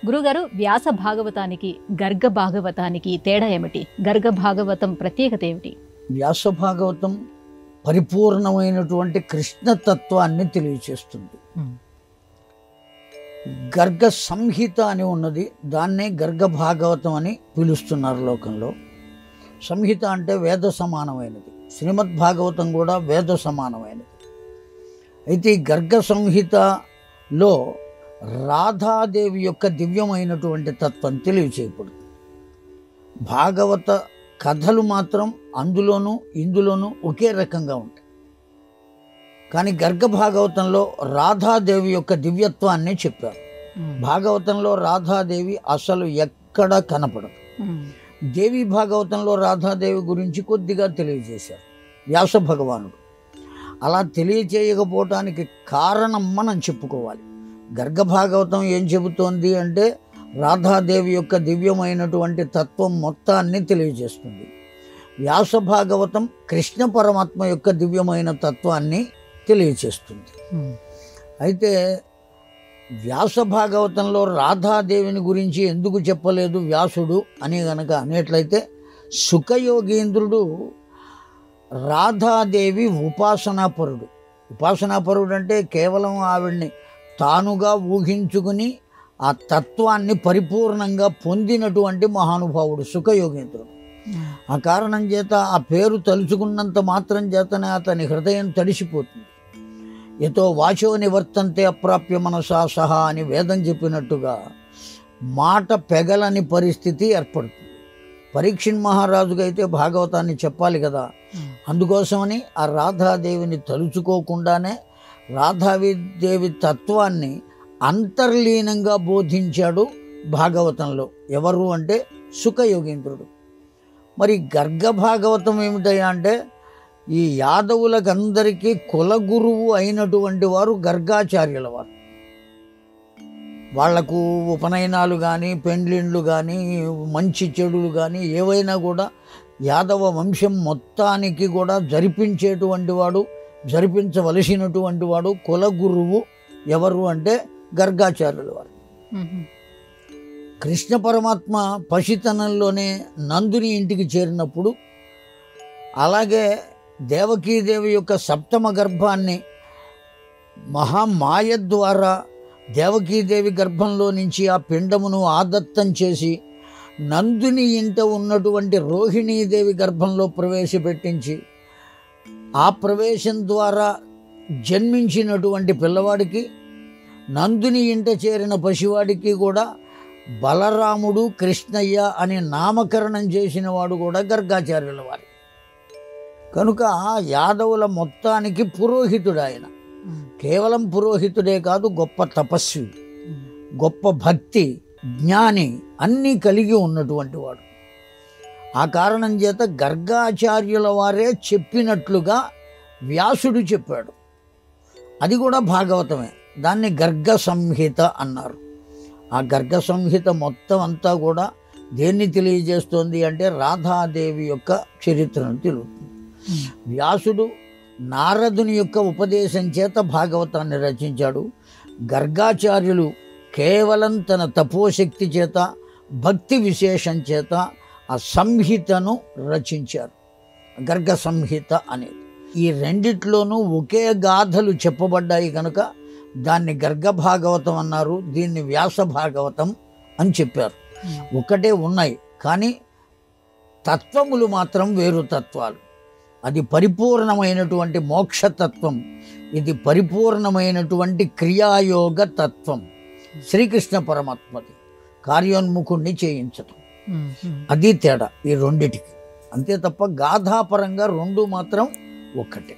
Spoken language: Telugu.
గురుగారు, వ్యాస భాగవతానికి గర్గ భాగవతానికి తేడా ఏమిటి? గర్గ భాగవతం ప్రత్యేకత ఏమిటి? వ్యాస భాగవతం పరిపూర్ణమైనటువంటి కృష్ణతత్వాన్ని తెలియచేస్తుంది. గర్గ సంహిత అని ఉన్నది, దాన్నే గర్గ భాగవతం అని పిలుస్తున్నారు లోకంలో. సంహిత అంటే వేద సమానమైనది, శ్రీమద్ భాగవతం కూడా వేద సమానమైనది. అయితే ఈ గర్గ సంహితలో రాధాదేవి యొక్క దివ్యమైనటువంటి తత్వం తెలియచేయబడుతుంది. భాగవత కథలు మాత్రం అందులోనూ ఇందులోనూ ఒకే రకంగా ఉంటాయి. కానీ గర్గ భాగవతంలో రాధాదేవి యొక్క దివ్యత్వాన్ని చెప్పారు. భాగవతంలో రాధాదేవి అసలు ఎక్కడ కనపడదు. దేవి భాగవతంలో రాధాదేవి గురించి కొద్దిగా తెలియజేశారు వ్యాస భగవానుడు. అలా తెలియచేయకపోవటానికి కారణం మనం చెప్పుకోవాలి. గర్గ భాగవతం ఏం చెబుతోంది అంటే రాధాదేవి యొక్క దివ్యమైనటువంటి తత్వం మొత్తాన్ని తెలియజేస్తుంది. వ్యాస భాగవతం కృష్ణ పరమాత్మ యొక్క దివ్యమైన తత్వాన్ని తెలియచేస్తుంది. అయితే వ్యాస భాగవతంలో రాధాదేవిని గురించి ఎందుకు చెప్పలేదు వ్యాసుడు అని గనక అనేట్లయితే, శుకయోగీంద్రుడు రాధాదేవి ఉపాసనాపరుడు. ఉపాసనాపరుడు అంటే కేవలం ఆవిడ్ని తానుగా ఊహించుకుని ఆ తత్వాన్ని పరిపూర్ణంగా పొందినటువంటి మహానుభావుడు శుకయోగేంద్రుడు. ఆ కారణం చేత ఆ పేరు తలుచుకున్నంత మాత్రం చేతనే అతని హృదయం తడిసిపోతుంది. ఎతో వాచో నివర్తంతే అప్రాప్య మనసా సహా అని వేదం చెప్పినట్టుగా మాట పెగలని పరిస్థితి ఏర్పడుతుంది. పరీక్షణ్ మహారాజుగా అయితే భాగవతాన్ని చెప్పాలి కదా, అందుకోసమని ఆ రాధాదేవిని తలుచుకోకుండానే రాధాదేవి తత్వాన్ని అంతర్లీనంగా బోధించాడు భాగవతంలో. ఎవరు అంటే శుకయోగీంద్రుడు. మరి గర్గ భాగవతం ఏమిటయ్యా అంటే, ఈ యాదవులకందరికీ కులగురువు అయినటువంటి వారు గర్గాచార్యుల వారు. వాళ్లకు ఉపనయనాలు కానీ పెండ్లిండ్లు కానీ మంచి చెడులు కానీ ఏవైనా కూడా యాదవ వంశం మొత్తానికి కూడా జరిపించేటువంటి వాడు, జరిపించవలసినటువంటి వాడు కులగురువు ఎవరు అంటే గర్గాచార్యుల వారు. కృష్ణ పరమాత్మ పసితనంలోనే నందుని ఇంటికి చేరినప్పుడు, అలాగే దేవకీదేవి యొక్క సప్తమ గర్భాన్ని మహామాయ ద్వారా దేవకీదేవి గర్భంలో నుంచి ఆ పిండమును ఆదత్తం చేసి నందుని ఇంట ఉన్నటువంటి రోహిణీదేవి గర్భంలో ప్రవేశపెట్టించి, ఆ ప్రవేశం ద్వారా జన్మించినటువంటి పిల్లవాడికి, నందుని ఇంట చేరిన పసివాడికి కూడా బలరాముడు కృష్ణయ్య అని నామకరణం చేసిన వాడు కూడా గర్గాచార్యుల వారి. కనుక యాదవుల మొత్తానికి పురోహితుడు ఆయన. కేవలం పురోహితుడే కాదు, గొప్ప తపస్వి, గొప్ప భక్తి, జ్ఞాని అన్నీ కలిగి ఉన్నటువంటి వాడు. ఆ కారణం చేత గర్గాచార్యుల వారే చెప్పినట్లుగా వ్యాసుడు చెప్పాడు. అది కూడా భాగవతమే. దాన్ని గర్గ సంహిత అన్నారు. ఆ గర్గ సంహిత మొత్తం అంతా కూడా దేన్ని తెలియజేస్తోంది అంటే రాధాదేవి యొక్క చరిత్రను తెలుపుతుంది. వ్యాసుడు నారదుని యొక్క ఉపదేశం చేత భాగవతాన్ని రచించాడు. గర్గాచార్యులు కేవలం తన తపోశక్తి చేత, భక్తి విశేషం చేత ఆ సంహితను రచించారు, గర్గ సంహిత అనేది. ఈ రెండిట్లోనూ ఒకే గాథలు చెప్పబడ్డాయి కనుక దాన్ని గర్గ భాగవతం అన్నారు, దీన్ని వ్యాస భాగవతం అని చెప్పారు. ఒకటే ఉన్నాయి కానీ తత్వములు మాత్రం వేరు తత్వాలు. అది పరిపూర్ణమైనటువంటి మోక్షతత్వం, ఇది పరిపూర్ణమైనటువంటి క్రియాయోగ తత్వం. శ్రీకృష్ణ పరమాత్మది కార్యోన్ముఖుణ్ణి చేయించటం, అది తేడా ఈ రెండిటికి. అంతే తప్ప గాథాపరంగా రెండు మాత్రం ఒక్కటే.